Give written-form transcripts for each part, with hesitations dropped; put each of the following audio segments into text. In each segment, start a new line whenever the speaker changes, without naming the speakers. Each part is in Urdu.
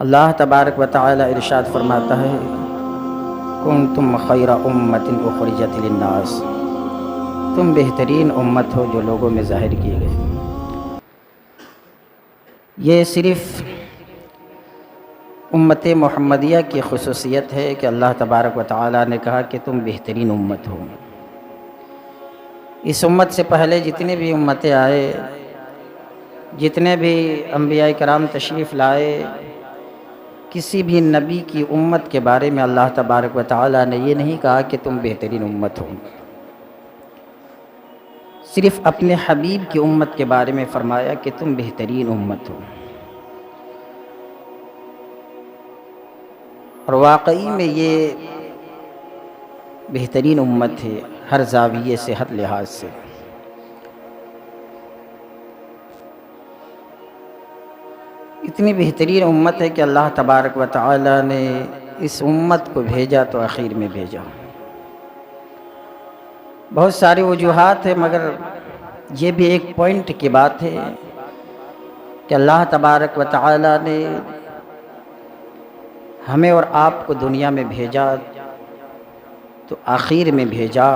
اللہ تبارک و تعالی ارشاد فرماتا ہے کنتم خیر امت اخرجت للناس، تم بہترین امت ہو جو لوگوں میں ظاہر کی گئی۔ یہ صرف امت محمدیہ کی خصوصیت ہے کہ اللہ تبارک و تعالی نے کہا کہ تم بہترین امت ہو۔ اس امت سے پہلے جتنے بھی امتیں آئے، جتنے بھی انبیاء کرام تشریف لائے، کسی بھی نبی کی امت کے بارے میں اللہ تبارک و تعالی نے یہ نہیں کہا کہ تم بہترین امت ہو، صرف اپنے حبیب کی امت کے بارے میں فرمایا کہ تم بہترین امت ہو۔ اور واقعی میں یہ بہترین امت ہے، ہر زاویے سے، ہر لحاظ سے۔ اتنی بہترین امت ہے کہ اللہ تبارک و تعالی نے اس امت کو بھیجا تو آخر میں بھیجا۔ بہت ساری وجوہات ہیں، مگر یہ بھی ایک پوائنٹ کی بات ہے کہ اللہ تبارک و تعالی نے ہمیں اور آپ کو دنیا میں بھیجا تو آخر میں بھیجا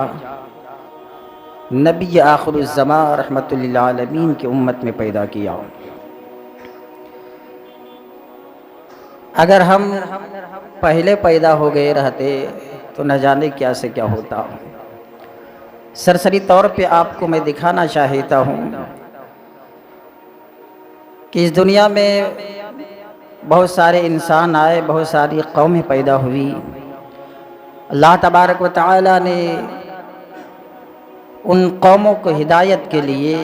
نبی آخر الزمان رحمت للعالمین کی امت میں پیدا کیا۔ اگر ہم پہلے پیدا ہو گئے رہتے تو نہ جانے کیا سے کیا ہوتا۔ سرسری طور پہ آپ کو میں دکھانا چاہتا ہوں کہ اس دنیا میں بہت سارے انسان آئے، بہت ساری قومیں پیدا ہوئی۔ اللہ تبارک و تعالی نے ان قوموں کو ہدایت کے لیے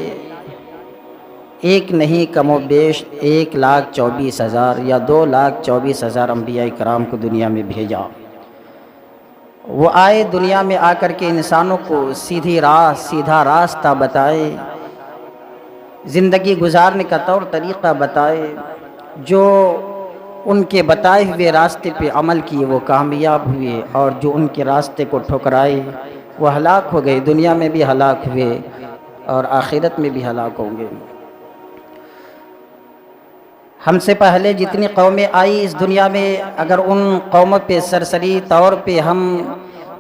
ایک نہیں کم و بیش 1,24,000 یا 2,24,000 انبیاء کرام کو دنیا میں بھیجا۔ وہ آئے دنیا میں آ کر کے انسانوں کو سیدھی راہ، سیدھا راستہ بتائے، زندگی گزارنے کا طور طریقہ بتائے۔ جو ان کے بتائے ہوئے راستے پہ عمل کیے وہ کامیاب ہوئے، اور جو ان کے راستے کو ٹھکرائے وہ ہلاک ہو گئے، دنیا میں بھی ہلاک ہوئے اور آخرت میں بھی ہلاک ہوں گے۔ ہم سے پہلے جتنی قومیں آئی اس دنیا میں، اگر ان قوموں پہ سرسری طور پہ ہم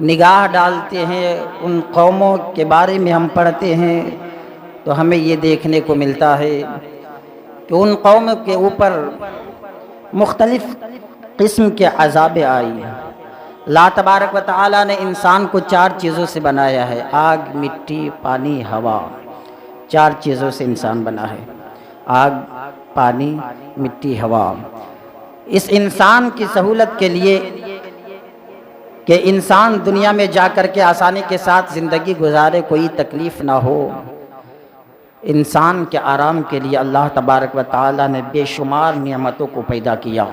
نگاہ ڈالتے ہیں، ان قوموں کے بارے میں ہم پڑھتے ہیں، تو ہمیں یہ دیکھنے کو ملتا ہے کہ ان قوموں کے اوپر مختلف قسم کے عذاب آئی۔ اللہ تبارک و تعالی نے انسان کو 4 چیزوں سے بنایا ہے: آگ، مٹی، پانی، ہوا۔ 4 چیزوں سے انسان بنا ہے: آگ، پانی، مٹی، ہوا۔ اس انسان کی سہولت کے لیے کہ انسان دنیا میں جا کر کے آسانی کے ساتھ زندگی گزارے، کوئی تکلیف نہ ہو، انسان کے آرام کے لیے اللہ تبارک و تعالی نے بے شمار نعمتوں کو پیدا کیا۔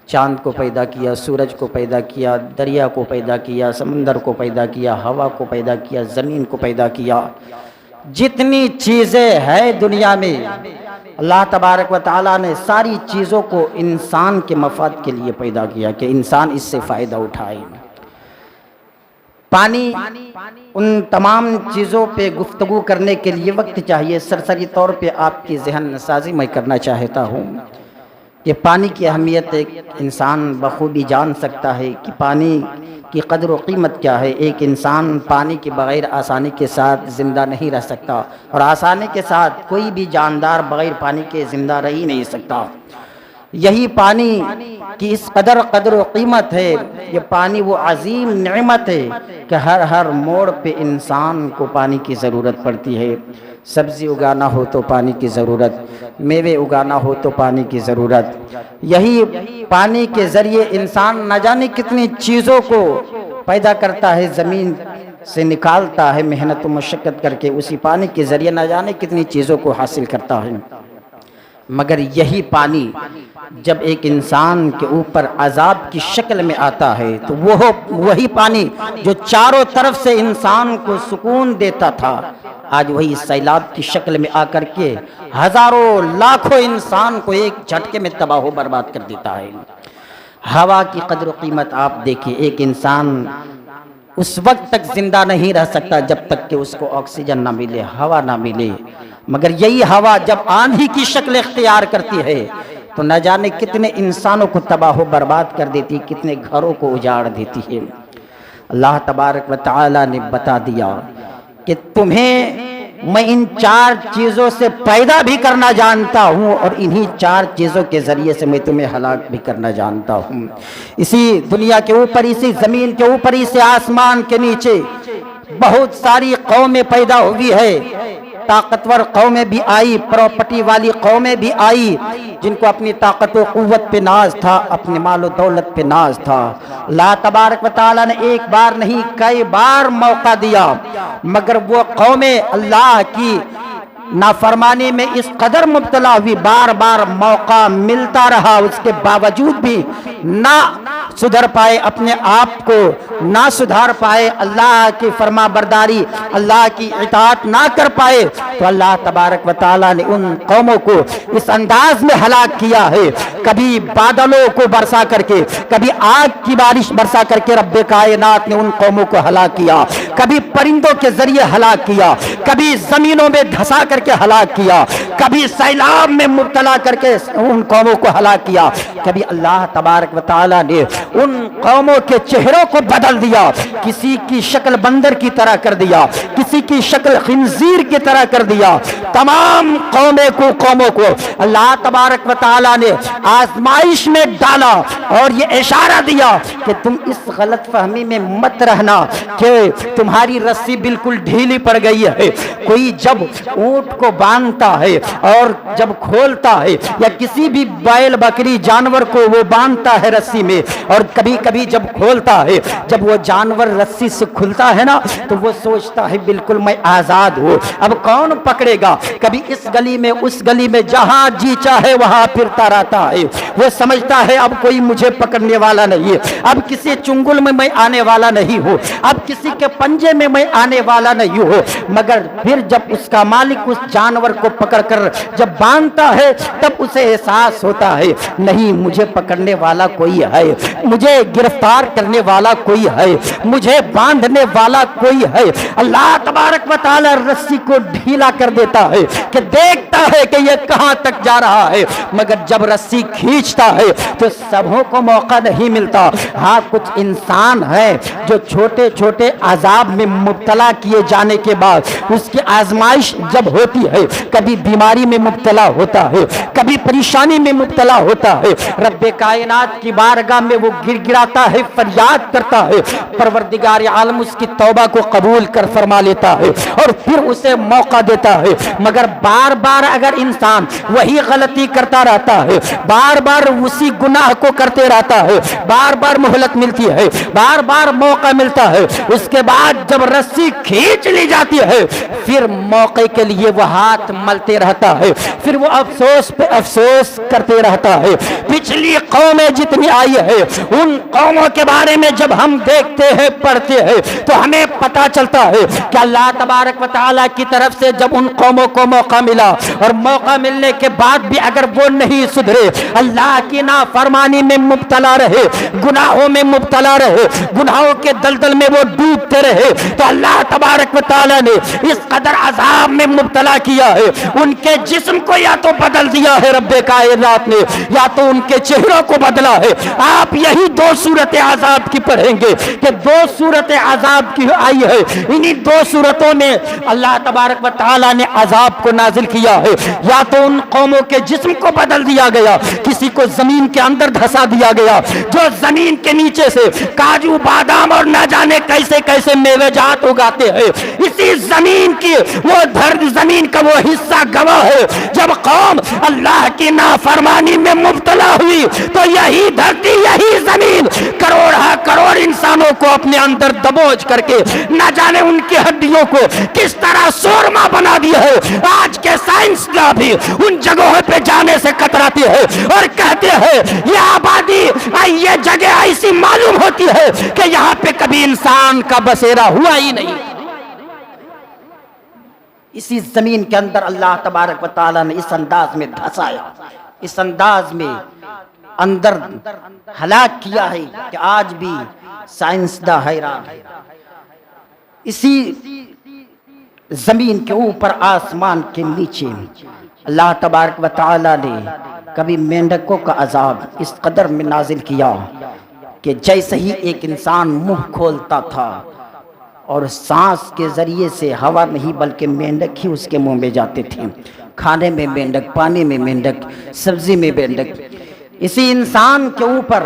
چاند کو پیدا کیا، سورج کو پیدا کیا، دریا کو پیدا کیا، سمندر کو پیدا کیا، ہوا کو پیدا کیا، زمین کو پیدا کیا۔ جتنی چیزیں ہیں دنیا میں اللہ تبارک و تعالی نے ساری چیزوں کو انسان کے مفاد کے لیے پیدا کیا کہ انسان اس سے فائدہ اٹھائے۔ پانی، ان تمام چیزوں پہ گفتگو کرنے کے لیے وقت چاہیے۔ سرسری طور پہ آپ کی ذہن نسازی میں کرنا چاہتا ہوں کہ پانی کی اہمیت ایک انسان بخوبی جان سکتا ہے کہ پانی کی قدر و قیمت کیا ہے۔ ایک انسان پانی کے بغیر آسانی کے ساتھ زندہ نہیں رہ سکتا، اور آسانی کے ساتھ کوئی بھی جاندار بغیر پانی کے زندہ رہ ہی نہیں سکتا۔ یہی پانی کی اس قدر و قیمت ہے۔ یہ پانی وہ عظیم نعمت ہے کہ ہر موڑ پہ انسان کو پانی کی ضرورت پڑتی ہے۔ سبزی اگانا ہو تو پانی کی ضرورت، میوے اگانا ہو تو پانی کی ضرورت۔ یہی پانی کے ذریعے انسان نہ جانے کتنی چیزوں کو پیدا کرتا ہے، زمین سے نکالتا ہے محنت و مشقت کر کے، اسی پانی کے ذریعے نہ جانے کتنی چیزوں کو حاصل کرتا ہے۔ مگر یہی پانی جب ایک انسان کے اوپر عذاب کی شکل میں آتا ہے تو وہی پانی جو چاروں طرف سے انسان کو سکون دیتا تھا، آج وہی سیلاب کی شکل میں آ کر کے ہزاروں لاکھوں انسان کو ایک جھٹکے میں تباہ و برباد کر دیتا ہے۔ ہوا کی قدر و قیمت آپ دیکھیں، ایک انسان اس وقت تک زندہ نہیں رہ سکتا جب تک کہ اس کو آکسیجن نہ ملے، ہوا نہ ملے۔ مگر یہی ہوا جب آندھی کی شکل اختیار کرتی ہے تو نہ جانے کتنے انسانوں کو تباہ و برباد کر دیتی، کتنے گھروں کو اجاڑ دیتی ہے۔ اللہ تبارک و تعالی نے بتا دیا کہ تمہیں میں ان 4 چیزوں سے پیدا بھی کرنا جانتا ہوں اور انہی 4 چیزوں کے ذریعے سے میں تمہیں ہلاک بھی کرنا جانتا ہوں۔ اسی دنیا کے اوپر، اسی زمین کے اوپر، اسی آسمان کے نیچے بہت ساری قومیں پیدا ہوئی ہے، طاقتور قومیں بھی آئی، پراپرٹی والی قومیں بھی آئی، جن کو اپنی طاقت و قوت پہ ناز تھا، اپنے مال و دولت پہ ناز تھا۔ اللہ تبارک و تعالیٰ نے ایک بار نہیں کئی بار موقع دیا، مگر وہ قومیں اللہ کی نافرمانی میں اس قدر مبتلا ہوئی، بار بار موقع ملتا رہا، اس کے باوجود بھی نہ سدھر پائے، اپنے آپ کو نہ سدھار پائے، اللہ کی فرما برداری، اللہ کی اطاعت نہ کر پائے، تو اللہ تبارک و تعالیٰ نے ان قوموں کو اس انداز میں ہلاک کیا ہے، کبھی بادلوں کو برسا کر کے، کبھی آگ کی بارش برسا کر کے رب کائنات نے ان قوموں کو ہلاک کیا، کبھی پرندوں کے ذریعے ہلاک کیا، کبھی زمینوں میں دھسا کر کے ہلاک کیا، کبھی سیلاب میں مبتلا کر کے ان قوموں کو ہلاک کیا، کبھی اللہ تبارک و تعالیٰ نے ان قوموں کے چہروں کو بدل دیا، کسی کی شکل بندر کی طرح کر دیا، کسی کی شکل خنزیر کی طرح کر دیا، تمام قوموں کو اللہ تبارک و تعالیٰ نے آزمائش میں ڈالا اور یہ اشارہ دیا کہ تم اس غلط فہمی میں مت رہنا کہ تمہاری رسی بالکل ڈھیلی پڑ گئی ہے۔ کوئی جب اونٹ کو باندھتا ہے اور جب کھولتا ہے، یا کسی بھی بیل بکری جانور کو وہ باندھتا ہے رسی میں، اور کبھی کبھی جب کھولتا ہے، جب وہ جانور رسی سے کھلتا ہے نا، تو وہ سوچتا ہے بالکل میں آزاد ہوں، اب کون پکڑے گا؟ کبھی اس گلی میں اس گلی میں، جہاں جی چاہے وہاں پھرتا رہتا ہے، وہ سمجھتا ہے اب کوئی مجھے پکڑنے والا نہیں ہے، اب کسی چنگل میں آنے والا نہیں ہوں، اب کسی کے پنجے میں میں آنے والا نہیں ہوں، مگر پھر جب اس کا مالک اس جانور کو پکڑ کر جب باندھتا ہے، تب اسے احساس ہوتا ہے نہیں مجھے پکڑنے والا کوئی ہے، مجھے گرفتار کرنے والا کوئی ہے، مجھے باندھنے والا کوئی ہے۔ اللہ تبارک و تعالی رسی کو ڈھیلا کر دیتا ہے کہ دیکھتا ہے کہ یہ کہاں تک جا رہا ہے، مگر جب رسی کھینچتا ہے تو سبوں کو موقع نہیں ملتا۔ ہاں کچھ انسان ہے جو چھوٹے چھوٹے عذاب میں مبتلا کیے جانے کے بعد اس کی آزمائش جب ہوتی ہے، کبھی بیماری میں مبتلا ہوتا ہے، کبھی پریشانی میں مبتلا ہوتا ہے، رب کائنات کی بارگاہ میں وہ گر گراتا ہے، فریاد کرتا ہے، پروردگار عالم اس کی توبہ کو قبول کر فرما لیتا ہے اور پھر اسے موقع دیتا ہے۔ مگر بار بار اگر انسان وہی غلطی کرتا رہتا ہے، بار بار اسی گناہ کو کرتے رہتا ہے، بار بار مہلت ملتی ہے، بار بار موقع ملتا ہے، اس کے بعد جب رسی کھینچ لی جاتی ہے، پھر موقع کے لیے وہ ہاتھ ملتے رہتا ہے، پھر وہ افسوس پہ افسوس کرتے رہتا ہے۔ پچھلی قومیں جتنی آئی ہے، ان قوموں کے بارے میں جب ہم دیکھتے ہیں، پڑھتے ہیں، تو ہمیں پتا چلتا ہے کہ اللہ تبارک و تعالیٰ کی طرف سے جب ان قوموں کو موقع ملا، اور موقع ملنے کے بعد بھی اگر وہ نہیں سدھرے، اللہ کی نافرمانی میں مبتلا رہے، گناہوں میں مبتلا رہے، گناہوں کے دلدل میں وہ ڈوبتے رہے، تو اللہ تبارک و تعالیٰ نے اس قدر عذاب میں مبتلا کیا ہے، ان کے جسم کو یا تو بدل دیا ہے رب کائنات نے، یا تو ان کے چہروں کو بدلا ہے۔ آپ یہی 2 صورت عذاب کی پڑھیں گے کہ 2 صورت عذاب کی آئی ہے، انہی 2 صورتوں میں اللہ تبارک و تعالیٰ نے عذاب کو نازل کیا ہے۔ یا تو ان قوموں کے جسم کو بدل دیا گیا، کسی کو زمین کے اندر دھسا دیا گیا، جو زمین کے نیچے سے کاجو بادام اور نہ جانے کیسے کیسے میوے جات اگاتے ہیں، اسی زمین کی وہ زمین کا وہ حصہ گواہ ہے۔ جب قوم اللہ کی نافرمانی میں مبتلا ہوئی تو یہی دھرتی، یہی زمین کروڑ انسانوں کو اپنے اندر دبوچ کر کے نہ جانے ان کی ہڈیوں کو کس طرح سورما بنا دیا ہے۔ آج کے سائنسداں بھی ان جگہوں پہ جانے سے کتراتے ہیں اور کہتے ہیں یہ آبادی، یہ جگہ ایسی معلوم ہوتی ہے کہ یہاں پہ کبھی انسان کا بسیرا ہوا ہی نہیں۔ اسی زمین کے اندر اللہ تبارک و تعالیٰ نے اس انداز میں دھسایا، اس انداز میں اندر ہلاک کیا ہے کہ آج بھی سائنسداں حیران ہے۔ اسی زمین کے اوپر، آسمان کے نیچے اللہ تبارک و تعالیٰ نے کبھی مینڈکوں کا عذاب اس قدر میں نازل کیا کہ جیسے ہی ایک انسان منہ کھولتا تھا اور سانس کے ذریعے سے ہوا نہیں بلکہ مینڈک ہی اس کے منہ میں جاتے تھے، کھانے میں مینڈک، پانی میں مینڈک، سبزی میں مینڈک۔ اسی انسان کے اوپر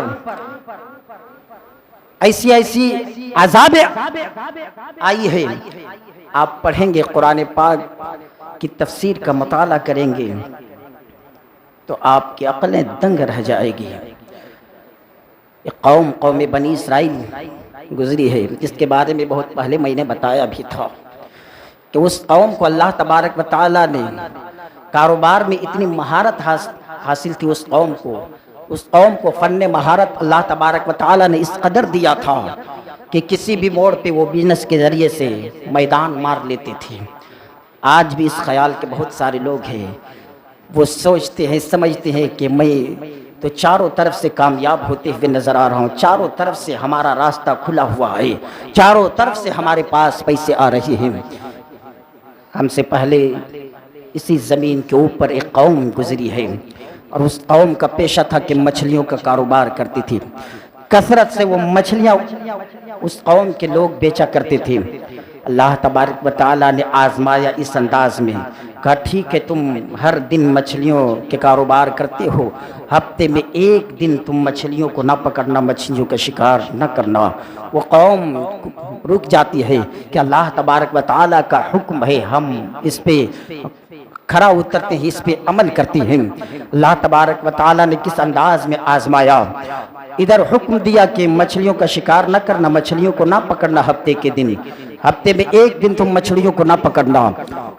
ایسی عذابیں آئی ہے۔ آپ پڑھیں گے قرآن پاک کی تفسیر کا مطالعہ کریں گے تو آپ کی عقلیں دنگ رہ جائے گی۔ قوم بنی اسرائیل گزری ہے، جس کے بارے میں بہت پہلے میں نے بتایا بھی تھا کہ اس قوم کو اللہ تبارک و تعالیٰ نے کاروبار میں اتنی مہارت حاصل تھی، اس قوم کو فن مہارت اللہ تبارک و تعالیٰ نے اس قدر دیا تھا کہ کسی بھی موڑ پہ وہ بزنس کے ذریعے سے میدان مار لیتے تھے۔ آج بھی اس خیال کے بہت سارے لوگ ہیں، وہ سوچتے ہیں، سمجھتے ہیں کہ میں تو چاروں طرف سے کامیاب ہوتے ہوئے نظر آ رہا ہوں، چاروں طرف سے ہمارا راستہ کھلا ہوا ہے، چاروں طرف سے ہمارے پاس پیسے آ رہے ہیں۔ ہم سے پہلے اسی زمین کے اوپر ایک قوم گزری ہے اور اس قوم کا پیشہ تھا کہ مچھلیوں کا کاروبار کرتی تھی۔ کثرت سے وہ مچھلیاں اس قوم کے لوگ بیچا کرتے تھے۔ اللہ تبارک و تعالیٰ نے آزمایا اس انداز میں، کہا ٹھیک ہے تم ہر دن مچھلیوں کے کاروبار کرتے ہو، ہفتے میں ایک دن تم مچھلیوں کو نہ پکڑنا، مچھلیوں کا شکار نہ کرنا۔ وہ قوم رک جاتی ہے کہ اللہ تبارک و تعالیٰ کا حکم ہے، ہم اس پہ کھرا اترتے ہیں، اس پہ عمل کرتے ہیں۔ اللہ تبارک و تعالیٰ نے کس انداز میں آزمایا، ادھر حکم دیا کہ مچھلیوں کا شکار نہ کرنا، مچھلیوں کو نہ پکڑنا ہفتے کے دن، ہفتے میں ایک دن تم مچھلیوں کو نہ پکڑنا۔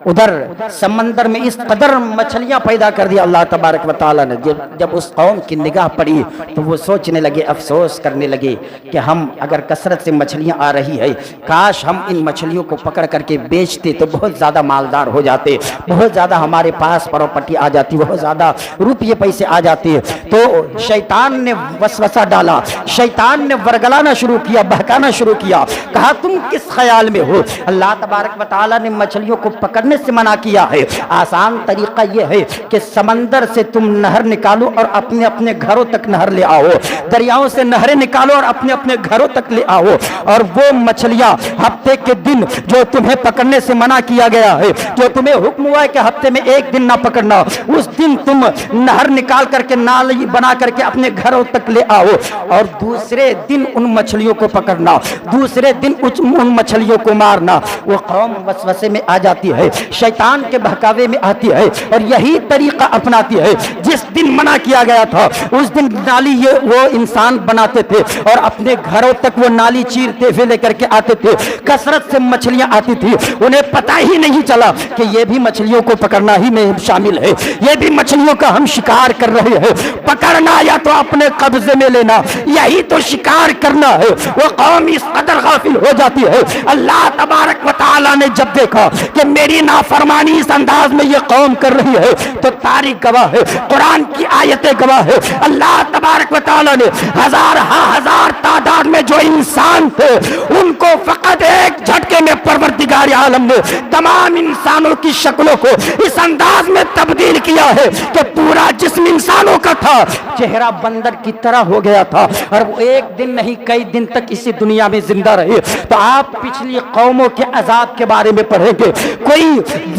ادھر سمندر میں اس قدر مچھلیاں پیدا کر دیا اللہ تبارک و تعالیٰ نے۔ جب اس قوم کی نگاہ پڑی تو وہ سوچنے لگے، افسوس کرنے لگے کہ ہم اگر کثرت سے مچھلیاں آ رہی ہے، کاش ہم ان مچھلیوں کو پکڑ کر کے بیچتے تو بہت زیادہ مالدار ہو جاتے، بہت زیادہ ہمارے پاس پراپرٹی آ جاتی، بہت زیادہ روپیے پیسے آ جاتے۔ تو شیطان نے وسوسہ ڈالا، شیطان نے ورگلانا شروع کیا، بہکانا شروع کیا، کہا تم کس خیال میں ہو؟ اللہ تبارک و تعالیٰ نے مچھلیوں کو پکڑنے سے منع کیا ہے۔ آسان طریقہ یہ ہے کہ سمندر سے تم نہر نکالو اور اپنے اپنے گھروں تک نہر لے آؤ، دریاؤں سے نہریں نکالو اور اپنے اپنے گھروں تک لے آؤ، اور وہ مچھلیاں ہفتے کے دن جو تمہیں پکڑنے سے منع کیا گیا ہے، جو تمہیں حکم ہوا ہے کہ ہفتے میں ایک دن نہ پکڑنا، اس دن تم نہر نکال کر کے نالی بنا کر کے اپنے گھروں تک لے آؤ، اور دوسرے دن ان مچھلیوں کو پکڑنا، دوسرے دن ان مچھلیوں کو مارنا۔ وہ قوم وسوسے میں آ جاتی ہے، شیطان کے بہکاوے میں آتی ہے اور یہی طریقہ اپناتی ہے۔ جس دن منع کیا گیا تھا اس دن نالی وہ انسان بناتے تھے اور اپنے گھروں تک وہ نالی چیرتے ہوئے لے کر کے آتے تھے، کثرت سے مچھلیاں آتی تھی، انہیں پتہ ہی نہیں چلا کہ یہ بھی مچھلیوں کو پکڑنا ہی میں شامل ہے، یہ بھی مچھلیوں کا ہم شکار کر رہے ہیں۔ پکڑنا یا تو اپنے قبضے میں لینا، یہی تو شکار کرنا ہے۔ وہ قوم اس قدر غافل ہو جاتی ہے۔ اللہ تبارک و تعالیٰ نے جب دیکھا کہ میری نافرمانی اس انداز میں یہ قوم کر رہی ہے تو تاریخ گواہ ہے، قرآن کی آیتیں گواہ ہے، اللہ تبارک و تعالیٰ نے ہزار تعداد میں جو انسان تھے ان کو فقط ایک جھٹکے میں پروردگار عالم نے تمام انسانوں کی شکلوں کو اس انداز میں تبدیل کیا ہے کہ پورا جسم انسانوں کا تھا، چہرہ بندر کی طرح ہو گیا تھا، اور وہ ایک دن نہیں کئی دن تک اسی دنیا میں زندہ رہے۔ تو آپ پچھلی قوموں کے عذاب کے بارے میں پڑھیں گے، کوئی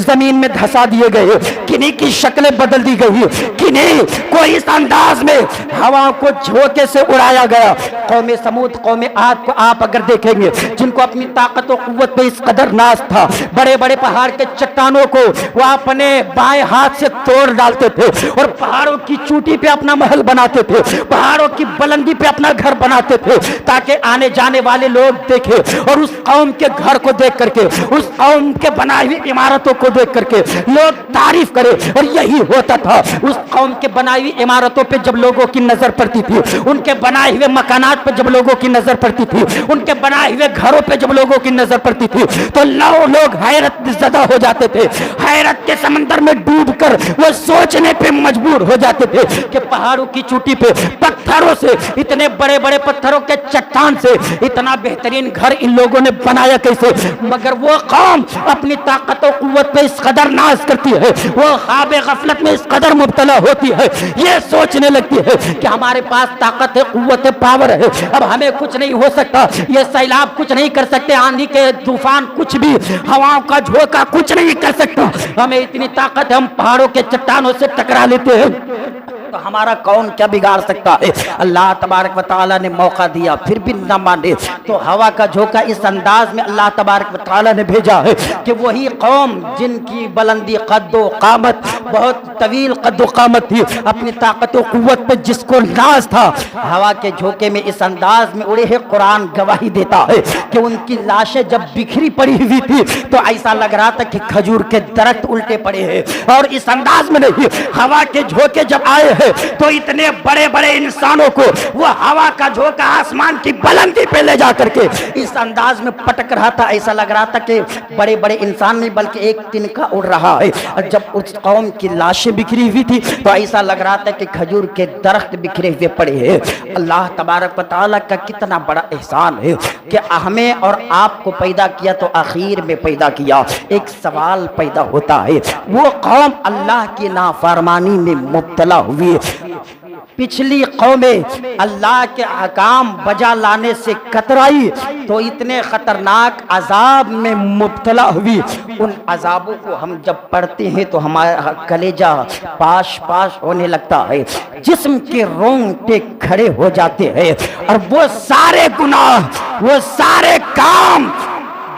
زمین میں دھسا دیے گئے، کنہیں کی شکلیں بدل دی گئی، کنہیں کوئی اس انداز میں ہوا کو جھونکے سے اڑایا گیا۔ قوم سمود، قوم عاد کو آپ اگر دیکھیں گے، جن کو اپنی طاقت و قوت پہ اس قدر ناز تھا، بڑے بڑے پہاڑ کے چٹانوں کو وہ اپنے بائیں ہاتھ سے توڑ ڈالتے تھے اور پہاڑوں کی چوٹی پہ اپنا محل بناتے تھے، پہاڑوں کی بلندی پہ اپنا گھر بناتے تھے تاکہ آنے جانے والے لوگ دیکھیں، اور اس قوم کے گھر کو دیکھ کر کے، اس قوم کے بنائی ہوئی عمارتوں کو دیکھ کر کے لوگ تعریف کرے۔ اور یہی ہوتا تھا، اس قوم کے بنائی ہوئی عمارتوں پہ جب لوگوں کی نظر پڑتی تھی، ان کے بنائے ہوئے مکانات پہ جب لوگوں کی نظر پڑتی تھی، ان کے بنائے ہوئے گھروں پہ جب لوگوں کی نظر پڑتی تھی تو لوگ حیرت زدہ ہو جاتے جاتے تھے، حیرت کے سمندر میں ڈوب کر وہ سوچنے پہ مجبور ہو جاتے تھے کہ پہاڑوں کی چوٹی پہ پتھروں سے، اتنے بڑے بڑے پتھروں کے چٹان سے اتنا بہترین گھر ان لوگوں نے بنایا کیسے؟ مگر وہ قوم اپنی طاقت و قوت پہ اس قدر ناز کرتی ہے، وہ خواب غفلت میں اس قدر مبتلا ہوتی ہے، یہ سوچنے لگتی ہے کہ ہمارے پاس طاقت ہے، قوت ہے، پاور ہے، اب ہمیں کچھ نہیں ہو سکتا، یہ سیلاب کچھ نہیں کر سکتے، آندھی کے طوفان کچھ بھی، ہواؤں کا جھونکا کچھ نہیں کر سکتا، ہمیں اتنی طاقت ہے، ہم پہاڑوں کے چٹانوں سے ٹکرا لیتے ہیں، تو ہمارا کون کیا بگاڑ سکتا ہے؟ اللہ تبارک و تعالیٰ نے موقع دیا پھر بھی نہ مانے، تو ہوا کا جھونکا اس انداز میں اللہ تبارک و تعالیٰ نے بھیجا ہے کہ وہی قوم جن کی بلندی قد و قامت، بہت طویل قد و قامت تھی، اپنی طاقت و قوت پہ جس کو ناز تھا، ہوا کے جھونکے میں اس انداز میں اڑے ہیں، قرآن گواہی دیتا ہے کہ ان کی لاشیں جب بکھری پڑی ہوئی تھی تو ایسا لگ رہا تھا کہ کھجور کے درخت الٹے پڑے ہیں، اور اس انداز میں نہیں، ہوا کے جھونکے جب آئے ہیں تو اتنے بڑے بڑے انسانوں کو وہ ہوا کا جھونکا آسمان کی بلندی پہ لے جا کر کے اس انداز میں پٹک رہا تھا، ایسا لگ رہا تھا کہ بڑے بڑے انسان نہیں بلکہ ایک تنکا اڑ رہا ہے، اور جب اس قوم کی لاشیں بکھری ہوئی تھی تو ایسا لگ رہا تھا کہ کھجور کے درخت بکھرے ہوئے پڑے ہیں۔ اللہ تبارک و تعالیٰ کا کتنا بڑا احسان ہے کہ ہمیں اور آپ کو پیدا کیا تو آخر میں پیدا کیا۔ ایک سوال پیدا ہوتا ہے، وہ قوم اللہ کی نافرمانی میں مبتلا ہوئی، پچھلی قومیں اللہ کے احکام بجا لانے سے کترائی تو اتنے خطرناک عذاب میں مبتلا ہوئی، ان عذابوں کو ہم جب پڑھتے ہیں تو ہمارا کلیجہ پاش پاش ہونے لگتا ہے، جسم کے رونگٹے کھڑے ہو جاتے ہیں، اور وہ سارے گناہ، وہ سارے کام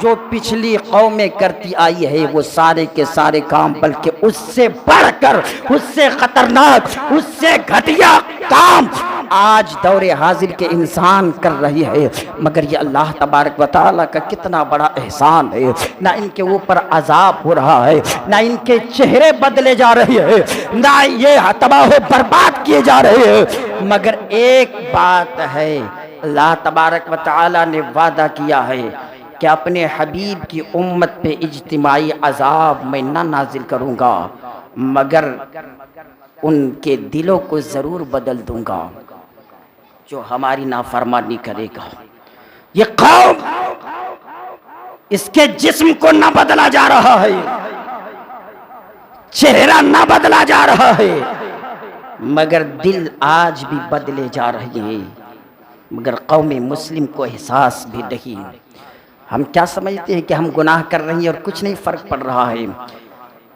جو پچھلی قومیں کرتی آئی ہے، وہ سارے کے سارے کام بلکہ اس سے بڑھ کر، اس سے خطرناک، اس سے گھٹیا کام آج دور حاضر کے انسان کر رہی ہے۔ مگر یہ اللہ تبارک و تعالیٰ کا کتنا بڑا احسان ہے، نہ ان کے اوپر عذاب ہو رہا ہے، نہ ان کے چہرے بدلے جا رہے ہیں، نہ یہ تباہ و برباد کیے جا رہے ہیں، مگر ایک بات ہے، اللہ تبارک و تعالیٰ نے وعدہ کیا ہے کہ اپنے حبیب کی امت پہ اجتماعی عذاب میں نہ نازل کروں گا، مگر ان کے دلوں کو ضرور بدل دوں گا جو ہماری نافرمانی کرے گا۔ یہ قوم، اس کے جسم کو نہ بدلا جا رہا ہے، چہرہ نہ بدلا جا رہا ہے، مگر دل آج بھی بدلے جا رہے ہیں، مگر قوم مسلم کو احساس بھی نہیں۔ ہم کیا سمجھتے ہیں کہ ہم گناہ کر رہے ہیں اور کچھ نہیں فرق پڑ رہا ہے،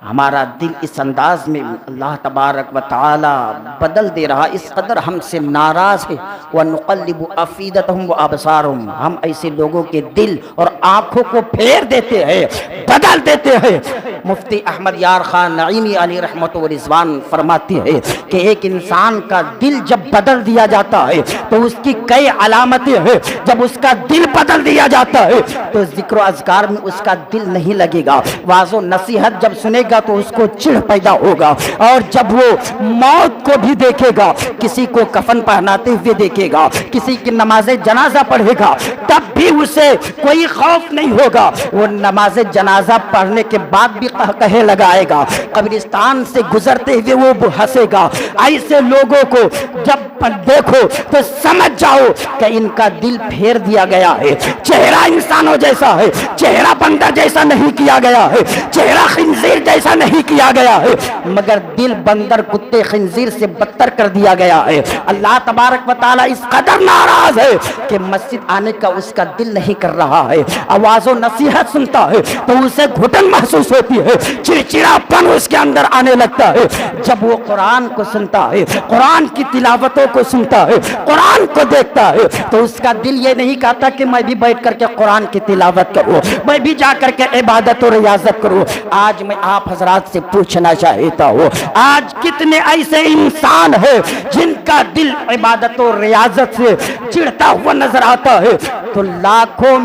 ہمارا دل اس انداز میں اللہ تبارک و تعالی بدل دے رہا، اس قدر ہم سے ناراض ہے۔ وَنُقَلِّبُ أَفْئِدَتَهُمْ وَأَبْصَارَهُمْ، ہم ایسے لوگوں کے دل اور آنکھوں کو پھیر دیتے ہیں، بدل دیتے ہیں۔ مفتی احمد یار خان نعیمی علی رحمت و رضوان فرماتے ہیں کہ ایک انسان کا دل جب بدل دیا جاتا ہے تو اس کی کئی علامتیں ہیں، جب اس کا دل بدل دیا جاتا ہے تو ذکر و اذکار میں اس کا دل نہیں لگے گا، واعظ و نصیحت جب سنے گا تو اس کو چڑ پیدا ہوگا، اور جب وہ موت کو بھی دیکھے گا، کسی کو کفن پہناتے ہوئے دیکھے گا، کسی کی نماز جنازہ پڑھے گا، تب بھی اسے کوئی خوف نہیں ہوگا، وہ نماز جنازہ پڑھنے کے بعد بھی کہے لگائے گا، قبرستان سے گزرتے ہوئے وہ ہنسے گا۔ ایسے لوگوں کو جب دیکھو تو سمجھ جاؤ کہ ان کا دل پھیر دیا گیا ہے، چہرہ انسانوں جیسا ہے، چہرہ بندر جیسا نہیں کیا گیا ہے، چہرہ خنزیر جیسا نہیں کیا گیا ہے، مگر دل بندر کتے خنزیر سے بدتر کر دیا گیا ہے۔ اللہ تبارک و تعالیٰ اس قدر ناراض ہے کہ مسجد آنے کا اس کا دل نہیں کر رہا ہے، آواز و نصیحت سنتا ہے تو اسے گھٹن محسوس ہوتی ہے، چڑچڑاپن اس کے اندر آنے لگتا ہے۔ جب وہ قرآن کو سنتا ہے، قرآن کی تلاوتوں کو سنتا ہے، قرآن کو دیکھتا ہے تو اس کا دل یہ نہیں کہتا کہ میں بھی بیٹھ کر کے قرآن کی تلاوت کروں، میں بھی جا کر کے عبادت و ریاضت کروں۔ آج میں آپ حضرات سے پوچھنا چاہتا ہوں، آج کتنے ایسے انسان ہیں جن کا دل عبادت و ریاضت سے چڑھتا ہوا نظر آتا ہے؟ تو لاکھوں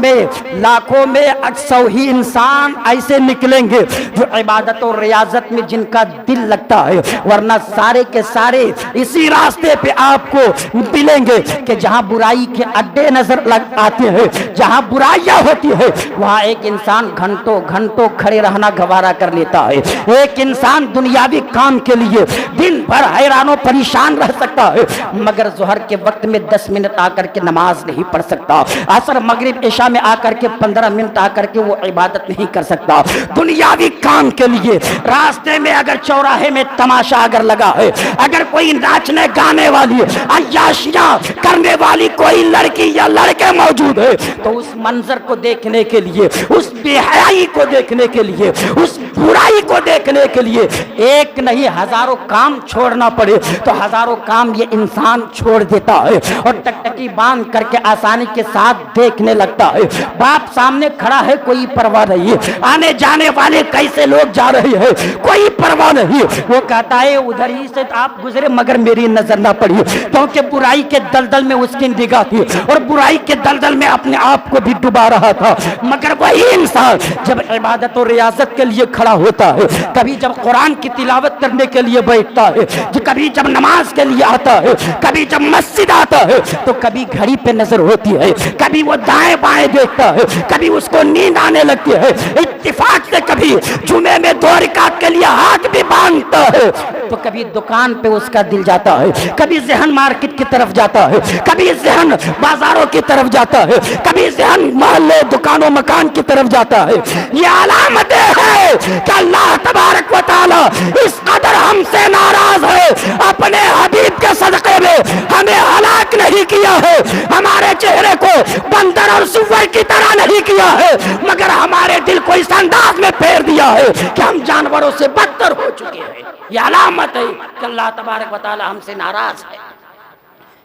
میں 100 ہی انسان ایسے نکلیں گے جو عبادت اور ریاضت میں جن کا دل لگتا ہے، ورنہ سارے کے سارے اسی راستے پہ آپ کو ملیں گے کہ جہاں برائی کے اڈے نظر آتے ہیں، جہاں برائیاں ہوتی ہے، وہاں ایک انسان گھنٹوں گھنٹوں کھڑے رہنا گوارا کر لیتا ہے۔ ایک انسان دنیاوی کام کے لیے دن بھر حیران و پریشان رہ سکتا ہے، مگر ظہر کے وقت میں 10 منٹ آ کر کے نماز نہیں پڑھ سکتا، عصر مغرب عشاء میں آ کر کے 15 منٹ آ کر کے وہ عبادت نہیں کر سکتا۔ دنیاوی کام کے لیے راستے میں اگر چوراہے میں تماشا اگر لگا ہے، اگر کوئی ناچنے گانے والی عیاشیاں کرنے والی کوئی لڑکی یا لڑکے موجود ہے، تو اس منظر کو دیکھنے کے لیے، اس بے حیائی کو دیکھنے کے لیے، اس برائی کو دیکھنے کے لیے ایک نہیں ہزاروں کام چھوڑنا پڑے تو ہزاروں کام یہ انسان چھوڑ دیتا ہے اور ٹکٹکی باندھ کر کے آسانی کے ساتھ دیکھنے لگتا ہے۔ باپ سامنے کھڑا ہے، کوئی پرواہ نہیں ہے، آنے جانے والے کیسے لوگ جا رہے ہیں کوئی پرواہ نہیں، وہ کہتا ہے ادھر ہی سے آپ گزرے مگر میری نظر نہ پڑی، کیونکہ برائی کے دلدل میں اس کی نگاہ تھی اور برائی کے دلدل میں اپنے آپ کو بھی ڈبا رہا تھا۔ مگر وہی انسان جب عبادت و ریاضت کے لیے کھڑا ہوتا ہے، کبھی جب قرآن کی تلاوت کرنے کے لیے بیٹھتا ہے، کبھی جب نماز کے لیے آتا ہے، کبھی جب مسجد آتا ہے، تو کبھی گھڑی پہ نظر ہوتی ہے، کبھی وہ دائیں بائیں دیکھتا ہے، کبھی اس کو نیند آنے لگتی ہے، اتفاق سے کبھی جمعے میں 2 رکعت کے لیے ہاتھ بھی باندھتا ہے، تو کبھی دکان پہ اس کا دل جاتا ہے، کبھی ذہن مارکیٹ کی طرف جاتا ہے، کبھی ذہن بازاروں کی طرف جاتا ہے، کبھی ذہن محلے دکانوں مکان کی طرف جاتا ہے۔ یہ علامت ہے کہ اللہ تبارک و تعالی اس قدر ہم سے ناراض ہے، اپنے حبیب کے صدقے میں ہمیں ہلاک نہیں کیا ہے، ہمارے چہرے کو بندر اور سور کی طرح نہیں کیا ہے، مگر ہمارے دل کو اس انداز میں پھیر دیا ہے کہ ہم جانوروں سے بدتر ہو چکے ہیں۔ یہ علامت ہے کہ اللہ تبارک و تعالی ہم سے ناراض ہے۔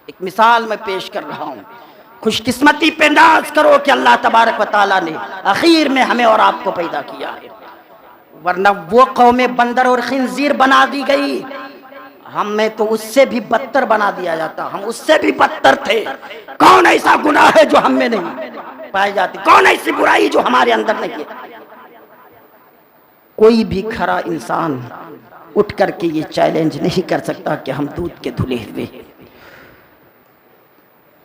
ایک مثال میں پیش کر رہا ہوں، خوش قسمتی پہ ناز کرو کہ اللہ تبارک و تعالی نے اخیر میں ہمیں اور آپ کو پیدا کیا ہے، ورنہ وہ قوم بندر اور خنزیر بنا دی گئی، ہمیں تو اس سے بھی بدتر بنا دیا جاتا، ہم اس سے بھی بدتر تھے۔ کون ایسا گناہ ہے جو ہم میں نہیں پائی جاتی؟ کون ایسی برائی جو ہمارے اندر نہیں ہے؟ کوئی بھی کھرا انسان اٹھ کر کے یہ چیلنج نہیں کر سکتا کہ ہم دودھ کے دھلے ہوئے ہیں۔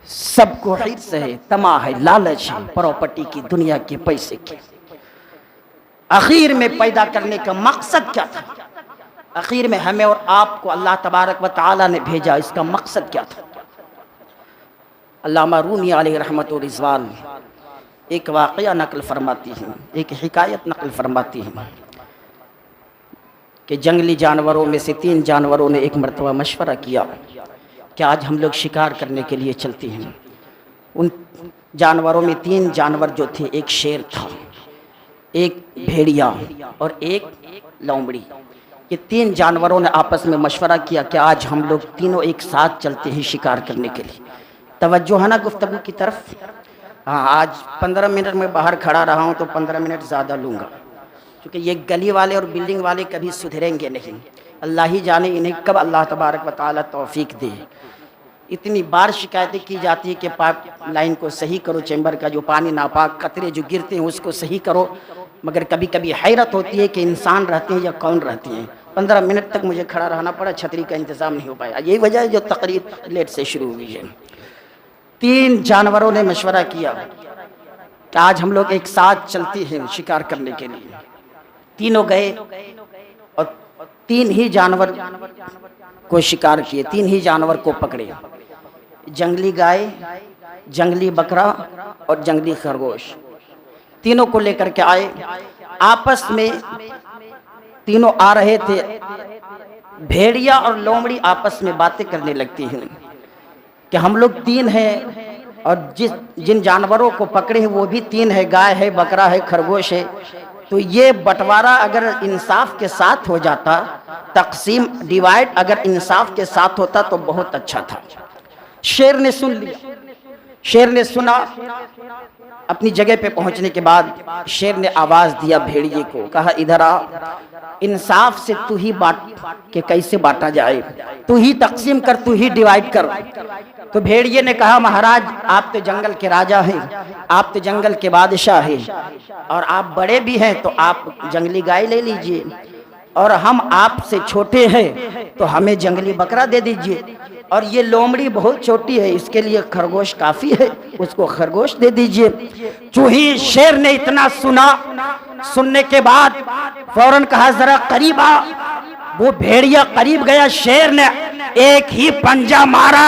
سب کو حرص ہے، طمع ہے، لالچ ہے پراپرٹی کی، دنیا کے پیسے کی۔ آخر میں پیدا کرنے کا مقصد کیا تھا؟ آخر میں ہمیں اور آپ کو اللہ تبارک و تعالی نے بھیجا، اس کا مقصد کیا تھا؟ علامہ رومی علیہ رحمت و رضوان ایک واقعہ نقل فرماتی ہیں، ایک حکایت نقل فرماتی ہیں کہ جنگلی جانوروں میں سے 3 جانوروں نے ایک مرتبہ مشورہ کیا کہ آج ہم لوگ شکار کرنے کے لیے چلتے ہیں۔ ان جانوروں میں 3 جانور جو تھے، ایک شیر تھا، ایک بھیڑیا اور ایک لومڑی۔ یہ 3 جانوروں نے آپس میں مشورہ کیا کہ آج ہم لوگ تینوں ایک ساتھ چلتے ہیں شکار کرنے کے لیے۔ توجہ ہے نا گفتگو کی طرف؟ ہاں، آج 15 منٹ میں باہر کھڑا رہا ہوں تو 15 منٹ زیادہ لوں گا، کیونکہ یہ گلی والے اور بلڈنگ والے کبھی سدھریں گے نہیں، اللہ ہی جانے انہیں کب اللہ تبارک و تعالی توفیق دے۔ اتنی بار شکایتیں کی جاتی ہے کہ پائپ لائن کو صحیح کرو، چیمبر کا جو پانی ناپاک قطرے جو گرتے ہیں اس کو صحیح کرو، مگر کبھی کبھی حیرت ہوتی ہے کہ انسان رہتے ہیں یا کون رہتے ہیں۔ 15 منٹ تک مجھے کھڑا رہنا پڑا، چھتری کا انتظام نہیں ہو پایا، یہی وجہ ہے جو تقریر لیٹ سے شروع ہوئی ہے۔ 3 جانوروں نے مشورہ کیا کہ آج ہم لوگ ایک ساتھ چلتے ہیں شکار کرنے کے لیے۔ تینوں گئے اور 3 ہی جانور کو شکار کیے، 3 ہی جانور کو پکڑے، جنگلی گائے، جنگلی بکرا اور جنگلی خرگوش۔ تینوں کو لے کر کے آئے، آپس میں تینوں آ رہے تھے، بھیڑیا اور لومڑی آپس میں باتیں کرنے لگتی ہیں کہ ہم لوگ 3 ہیں اور جن جانوروں کو پکڑے ہیں وہ بھی 3 ہے، گائے ہے، بکرا ہے، خرگوش ہے، تو یہ بٹوارا اگر انصاف کے ساتھ ہو جاتا، تقسیم ڈیوائڈ اگر انصاف کے ساتھ ہوتا تو بہت اچھا تھا۔ شیر نے سن لیا، شیر نے سنا اپنی جگہ پہ پہنچنے کے بعد شیر نے آواز دیا بھیڑیے کو، کہا ادھر آ، انصاف سے تو ہی بانٹ کہ کیسے بانٹا جائے، تو ہی تقسیم کر، تو ہی ڈیوائیڈ کر۔ تو بھیڑیے نے کہا مہاراج آپ تو جنگل کے راجا ہیں، آپ تو جنگل کے بادشاہ ہیں، اور آپ بڑے بھی ہیں تو آپ جنگلی گائے لے لیجئے، اور ہم آپ سے چھوٹے ہیں تو ہمیں جنگلی بکرا دے دیجئے، اور یہ لومڑی بہت چھوٹی ہے اس کے لیے خرگوش کافی ہے، اس کو خرگوش دے دیجئے۔ چوہی شیر نے اتنا سنا، سننے کے بعد فوراً کہا ذرا قریب آ۔ وہ بھیڑیا قریب گیا، شیر نے ایک ہی پنجہ مارا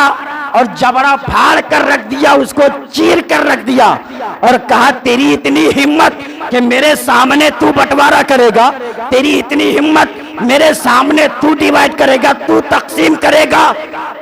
اور جبڑا پھاڑ کر رکھ دیا، اس کو چیر کر رکھ دیا، اور کہا تیری اتنی ہمت کہ میرے سامنے تو بٹوارا کرے گا، تیری اتنی ہمت میرے سامنے تو ڈیوائیڈ کرے گا، تو تقسیم کرے گا،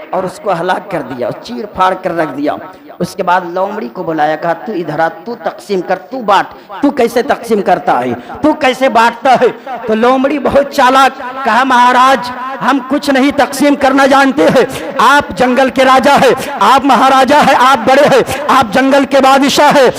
اور اس کو ہلاک کر دیا، چیر پھاڑ کر رکھ دیا۔ اس کے بعد لومڑی کو بلایا، کہا تو ادھر آ، تو تقسیم کر، تو بانٹ، تو کیسے تقسیم کرتا ہے، تو کیسے بانٹتا ہے؟ تو لومڑی بہت چالاک، کہا مہاراج ہم کچھ نہیں تقسیم کرنا جانتے ہیں، آپ جنگل کے راجا ہے، آپ مہاراجا ہے، آپ بڑے ہیں، آپ جنگل کے بادشاہ ہے،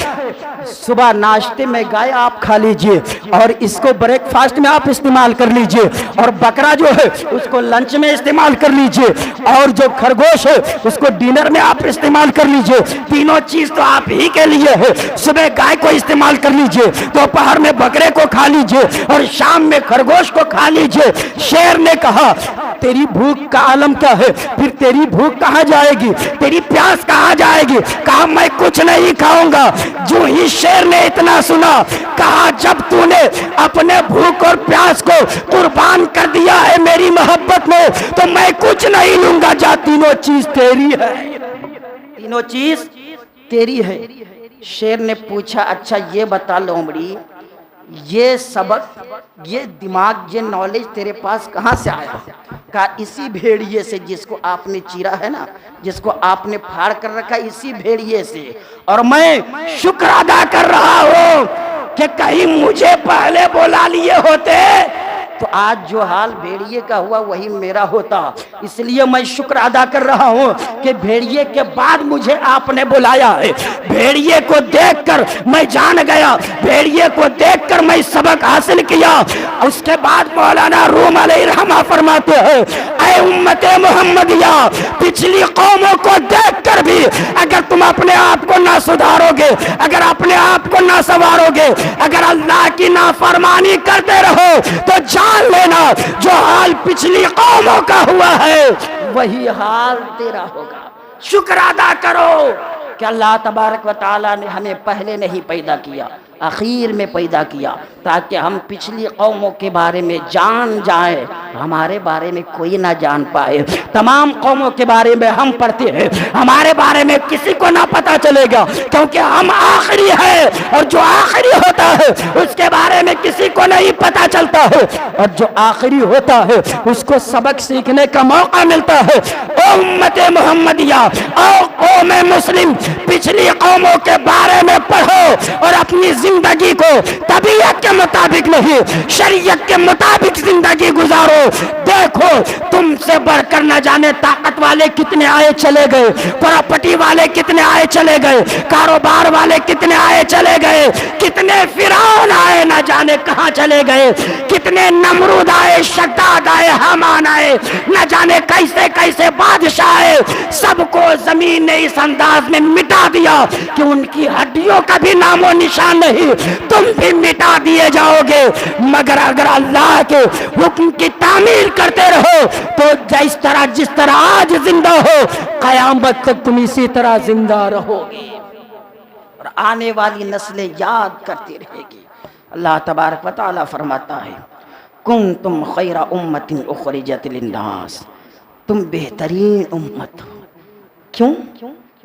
صبح ناشتے میں گائے آپ کھا لیجئے، اور اس کو بریک فاسٹ میں آپ استعمال کر لیجئے، اور بکرا جو ہے اس کو لنچ میں استعمال کر لیجئے، اور جو خرگوش ہے اس کو ڈنر میں آپ استعمال کر لیجئے، تینوں چیز تو آپ ہی کے لیے ہے۔ صبح گائے کو استعمال کر لیجئے، دوپہر میں بکرے کو کھا لیجئے، اور شام میں خرگوش کو کھا لیجئے۔ شیر نے کہا تیری بھوک کا عالم کیا ہے، پھر تیری بھوک کہاں جائے گی، تیری پیاس کہاں جائے گی؟ کہا میں کچھ نہیں کھاؤں گا۔ جو ہی شیر نے اتنا سنا، کہا جب تو نے اپنے بھوک اور پیاس کو قربان کر دیا ہے میری محبت میں، تو میں کچھ نہیں لوں گا، جا تینوں چیز تیری ہے، تینوں چیز تیری ہے۔ شیر نے پوچھا اچھا یہ بتا لومڑی، یہ سبق، یہ دماغ، یہ نالج تیرے پاس کہاں سے آیا؟ کہا اسی بھیڑیے سے جس کو آپ نے چیرا ہے نا، جس کو آپ نے پھاڑ کر رکھا، اسی بھیڑیے سے، اور میں شکر ادا کر رہا ہوں کہ کہیں مجھے پہلے بلا لیے ہوتے تو آج جو حال بھیڑیے کا ہوا وہی میرا ہوتا، اس لیے میں شکر ادا کر رہا ہوں کہ بھیڑیے کے بعد مجھے آپ نے بلایا ہے۔ بھیڑیے کو دیکھ کر میں جان گیا، بھیڑیے کو دیکھ کر میں سبق حاصل کیا۔ اس کے بعد مولانا روم علیہ رحمہ فرماتے ہیں اے امت محمدیہ، پچھلی قوموں کو دیکھ کر بھی اگر تم اپنے آپ کو نہ سدھارو گے، اگر اپنے آپ کو نہ سنوارو گے، اگر اللہ کی نافرمانی کرتے رہو تو جان لینا جو حال پچھلی قوموں کا ہوا ہے وہی حال تیرا ہوگا۔ شکر ادا کرو کہ اللہ تبارک و تعالیٰ نے ہمیں پہلے نہیں پیدا کیا، آخر میں پیدا کیا، تاکہ ہم پچھلی قوموں کے بارے میں جان جائیں، ہمارے بارے میں کوئی نہ جان پائے۔ تمام قوموں کے بارے میں ہم پڑھتے ہیں، ہمارے بارے میں کسی کو نہ پتا چلے گا، کیونکہ ہم آخری ہیں، اور جو آخری ہوتا ہے اس کے بارے میں کسی کو نہیں پتا چلتا ہے، اور جو آخری ہوتا ہے اس کو سبق سیکھنے کا موقع ملتا ہے۔ او امت محمدیہ، او قوم مسلم، پچھلی قوموں کے بارے میں پڑھو اور اپنی زندگی کو طبیعت کے مطابق نہیں، شریعت کے مطابق زندگی گزارو۔ دیکھو تم سے بڑھ کر نہ جانے طاقت والے کتنے آئے چلے گئے، پراپرٹی والے کتنے آئے چلے گئے، کاروبار والے کتنے آئے چلے گئے، کتنے فرعون آئے نہ جانے کہاں چلے گئے، کتنے نمرود آئے، شداد آئے، حامان آئے، نہ جانے کیسے کیسے بادشاہ آئے، سب کو زمین نے اس انداز میں مٹا دیا کہ ان کی ہڈیوں کا بھی نام و نشان نہیں، تم بھی مٹا دیے جاؤ گے، مگر اگر اللہ کے حکم کی تعمیل کرتے رہو تو جس طرح آج زندہ ہو قیامت تک تم اسی طرح زندہ رہو گے، اور آنے والی نسلیں یاد کرتی رہے گی۔ اللہ تبارک و تعالیٰ فرماتا ہے کنتم خیر امت اخرجت للناس، تم بہترین امت ہو۔ کیوں؟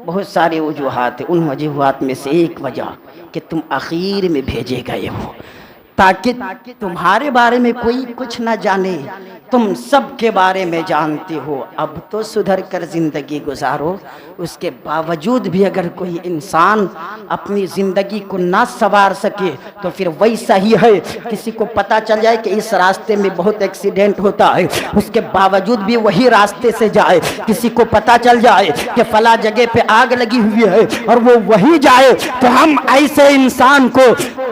بہت سارے وجوہات ہیں، ان وجوہات میں سے ایک وجہ کہ تم اخیر میں بھیجے گئے ہو، تاکہ تمہارے بارے میں کوئی کچھ نہ جانے، تم سب کے بارے میں جانتے ہو۔ اب تو سدھر کر زندگی گزارو۔ اس کے باوجود بھی اگر کوئی انسان اپنی زندگی کو نہ سنوار سکے تو پھر ویسا ہی ہے، کسی کو پتہ چل جائے کہ اس راستے میں بہت ایکسیڈنٹ ہوتا ہے، اس کے باوجود بھی وہی راستے سے جائے، کسی کو پتہ چل جائے کہ فلاں جگہ پہ آگ لگی ہوئی ہے اور وہ وہی جائے، تو ہم ایسے انسان کو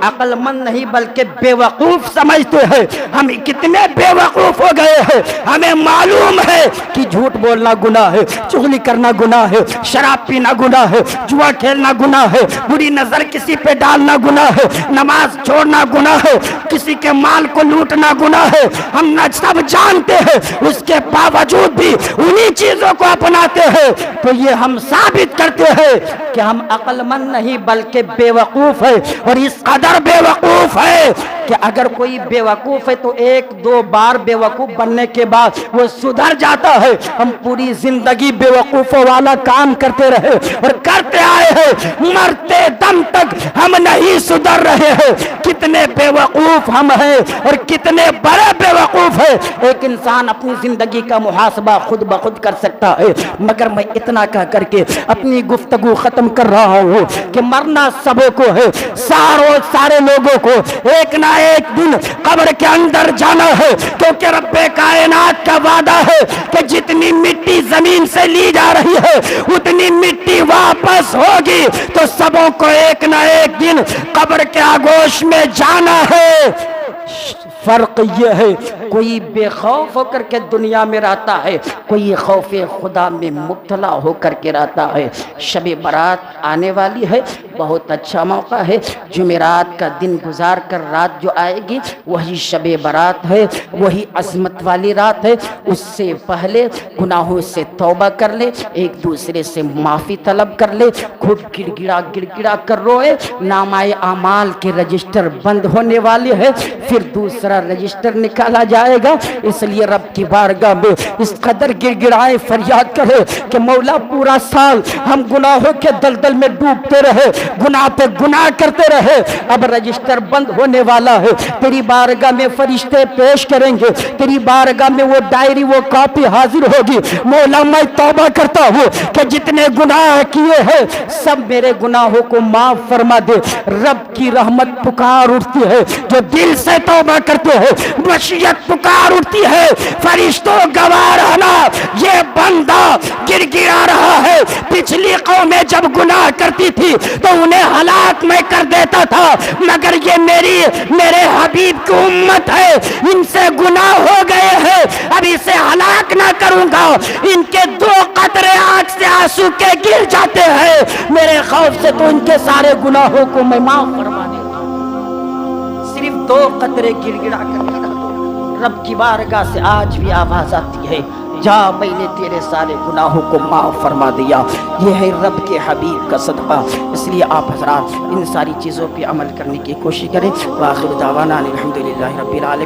عقل مند نہیں بلکہ بے وقوف سمجھتے ہیں۔ ہم کتنے بے وقوف ہو گئے ہیں، ہمیں معلوم ہے کہ جھوٹ بولنا گناہ ہے، چغلی کرنا گناہ ہے، شراب پینا گناہ ہے، جوا کھیلنا گناہ ہے، بری نظر کسی پہ ڈالنا گناہ ہے، نماز چھوڑنا گناہ ہے، کسی کے مال کو لوٹنا گناہ ہے۔ ہم نہ سب جانتے ہیں، اس کے باوجود بھی انہی چیزوں کو اپناتے ہیں، تو یہ ہم ثابت کرتے ہیں کہ ہم عقل مند نہیں بلکہ بے وقوف ہے۔ اور اس قدر بے وقوف ہے کہ اگر کوئی بے وقوف ہے تو ایک دو بار بے وقوف بننے کے بعد وہ سدھر جاتا ہے۔ ہم پوری زندگی بے وقوفوں والا کام کرتے رہے اور کرتے آئے ہیں، مرتے دم تک ہم نہیں سدھر رہے ہیں۔ کتنے بے وقوف ہم ہیں اور کتنے بڑے بے وقوف ہیں۔ ایک انسان اپنی زندگی کا محاسبہ خود بخود کر سکتا ہے، مگر میں اتنا کہہ کر کے اپنی گفتگو ختم کر رہا ہوں کہ مرنا سبوں کو ہے، سارے لوگوں کو ایک نہ ایک دن قبر کے اندر جانا ہے، کیونکہ رب کائنات کا وعدہ ہے کہ جتنی مٹی زمین سے لی جا رہی ہے اتنی مٹی واپس ہوگی، تو سبوں کو ایک نہ ایک دن قبر کے آغوش میں جانا ہے۔ فرق یہ ہے، کوئی بے خوف ہو کر کے دنیا میں رہتا ہے، کوئی خوف خدا میں مبتلا ہو کر کے رہتا ہے۔ شب برات آنے والی ہے، بہت اچھا موقع ہے، جمعرات کا دن گزار کر رات جو آئے گی وہی شب برات ہے، وہی عظمت والی رات ہے۔ اس سے پہلے گناہوں سے توبہ کر لے، ایک دوسرے سے معافی طلب کر لے، خود گڑ گڑا کر روئے۔ نامہ اعمال کے رجسٹر بند ہونے والے ہیں، پھر دوسرا رجسٹر نکالا جائے گا۔ اس لیے رب کی بارگاہ میں اس قدر گڑ گڑائے فریاد کرے کہ مولا پورا سال ہم گناہوں کے دلدل میں ڈوبتے رہے، گناہ پہ گناہ کرتے رہے، اب رجسٹر بند ہونے والا ہے، تیری بارگاہ میں فرشتے پیش کریں گے، تیری بارگاہ میں وہ ڈائری وہ کاپی حاضر ہوگی۔ مولا میں توبہ کرتا ہوں کہ جتنے گناہ کیے ہیں سب میرے گناہوں کو معاف فرما دے۔ رب کی رحمت پکار اٹھتی ہے جو دل سے توبہ کرتے ہیں، مشیت پکار اٹھتی ہے، فرشتوں گواہ رہنا یہ بندہ گر گرا رہا ہے۔ پچھلی قومیں جب گناہ کرتی تھی تو انہیں ہلاک میں کر دیتا تھا، مگر یہ میرے حبیب کی امت ہے، ان سے گناہ ہو گئے ہیں، اب اسے ہلاک نہ کروں گا۔ ان کے دو قطرے آنکھ سے آنسو کے گر جاتے ہیں، میرے خوف سے تو ان کے سارے گناہوں کو میں معاف فرما دیتا ہوں۔ صرف دو قطرے گر گڑا کر رب کی بارگاہ سے آج بھی آواز آتی ہے، جا میں نے تیرے سارے گناہوں کو معاف فرما دیا۔ یہ ہے رب کے حبیب کا صدقہ۔ اس لیے آپ حضرات ان ساری چیزوں پہ عمل کرنے کی کوشش کریں۔ وآخر دعوانا الحمدللہ رب العالمین۔